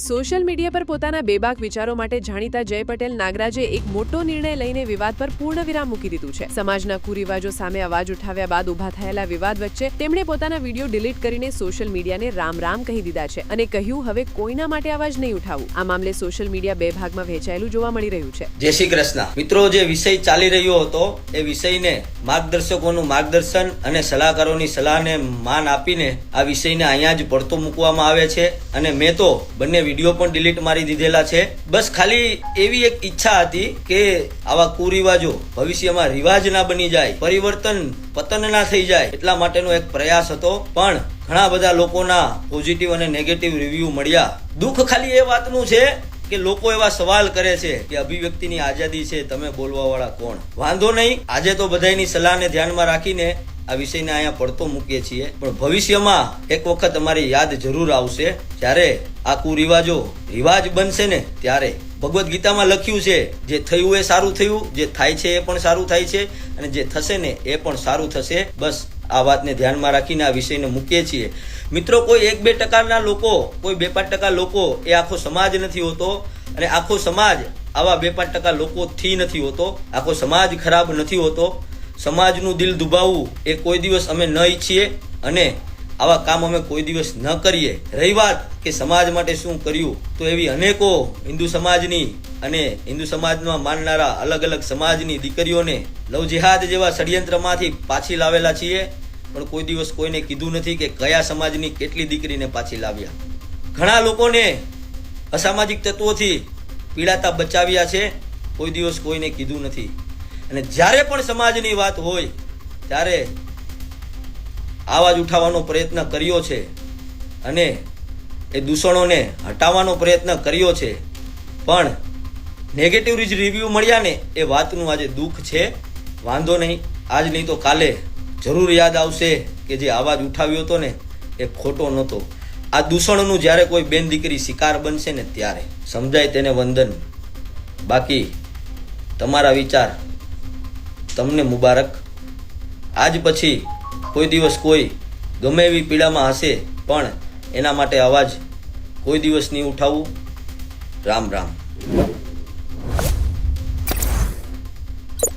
Social media પર પોતાના બેબાક વિચારો માટે જાણીતા જય પટેલ નાગરાજે એક મોટો નિર્ણય લઈને વિવાદ પર પૂર્ણ વિરામ મૂકી દીધું છે। સમાજના કુરિવાજો સામે અવાજ ઉઠાવ્યા બાદ ઉભા થયેલા વિવાદ વચ્ચે તેમણે પોતાના વિડીયો ડિલીટ કરીને સોશિયલ મીડિયાને રામ રામ કહી દીધા છે અને કહ્યું હવે કોઈના માટે અવાજ નહીં ઉઠાવું। આ મામલે સોશિયલ મીડિયા બે ભાગમાં વહેંચાયેલું જોવા મળી રહ્યું છે। જય શ્રી કૃષ્ણ મિત્રો, જે વિષય ચાલી રહ્યો હતો એ વિષયને માર્ગદર્શકોનું માર્ગદર્શન અને સલાહકારોની સલાહને માન આપીને આ વિષયને અહીંયા જ પડતો મૂકવામાં આવે છે અને મેં તો બંને વિડીયો પણ ડિલીટ મારી દીધેલા છે। બસ ખાલી એવી એક ઈચ્છા હતી કે આવા કુરિવાજો ભવિષ્યમાં રિવાજ ના બની જાય, પરિવર્તન પતન ના થઈ જાય, એટલા માટેનો એક પ્રયાસ હતો। પણ ઘણા બધા લોકોના પોઝિટિવ અને નેગેટિવ રિવ્યુ મળ્યા। દુઃખ ખાલી એ વાતનું છે કે લોકો એવા સવાલ કરે છે કે અભિવ્યક્તિની આઝાદી છે, તમે બોલવા વાળા કોણ? વાંધો નહીં, આજે તો બધાની સલાહને ધ્યાનમાં રાખીને આ વિષયને અહીંયા પડતો મૂકીએ છીએ, પણ ભવિષ્યમાં એક વખત અમારી યાદ જરૂર આવશે જ્યારે આ કુરિવાજો રિવાજ બનશે ને ત્યારે। ભગવદ્ ગીતામાં લખ્યું છે જે થયું એ સારું થયું, જે થાય છે એ પણ સારું થાય છે અને જે થશે ને એ પણ સારું થશે। બસ આ વાતને ધ્યાનમાં રાખીને આ વિષયને મૂકીએ છીએ। મિત્રો, કોઈ 1-2% લોકો, કોઈ 2-5% લોકો એ આખો સમાજ નથી હોતો અને આખો સમાજ આવા 2-5% લોકોથી નથી હોતો। આખો સમાજ ખરાબ નથી હોતો। સમાજનું દિલ દુભાવવું એ કોઈ દિવસ અમે ન ઈચ્છીએ અને આવા કામ અમે કોઈ દિવસ ન કરીએ। રહી વાત કે સમાજ માટે શું કર્યું, તો એવી અનેકો હિન્દુ સમાજની અને હિન્દુ સમાજમાં માનનારા અલગ અલગ સમાજની દીકરીઓને લવ જેહાદ જેવા ષડયંત્રમાંથી પાછી લાવેલા છીએ, પણ કોઈ દિવસ કોઈને કીધું નથી કે કયા સમાજની કેટલી દીકરીને પાછી લાવ્યા। ઘણા લોકોને અસામાજિક તત્વોથી પીડાતા બચાવ્યા છે, કોઈ દિવસ કોઈને કીધું નથી। અને જ્યારે પણ સમાજની વાત હોય ત્યારે આવાજ ઉઠાવવાનો પ્રયત્ન કર્યો છે અને એ દૂષણોને હટાવવાનો પ્રયત્ન કર્યો છે, પણ નેગેટિવ રિવ્યૂ મળ્યા ને એ વાતનું આજે દુઃખ છે। વાંધો નહીં, આજ નહીં તો કાલે જરૂર યાદ આવશે કે જે આવાજ ઉઠાવ્યો હતો ને એ ખોટો નહોતો। આ દૂષણનું જ્યારે કોઈ બેન દીકરી શિકાર બનશે ને ત્યારે સમજાય તેને વંદન। બાકી તમારા વિચાર તમને મુબારક। આજ પછી કોઈ દિવસ કોઈ ગમે એવી પીડામાં હશે પણ એના માટે અવાજ કોઈ દિવસ નહીં ઉઠાવવું। રામ રામ।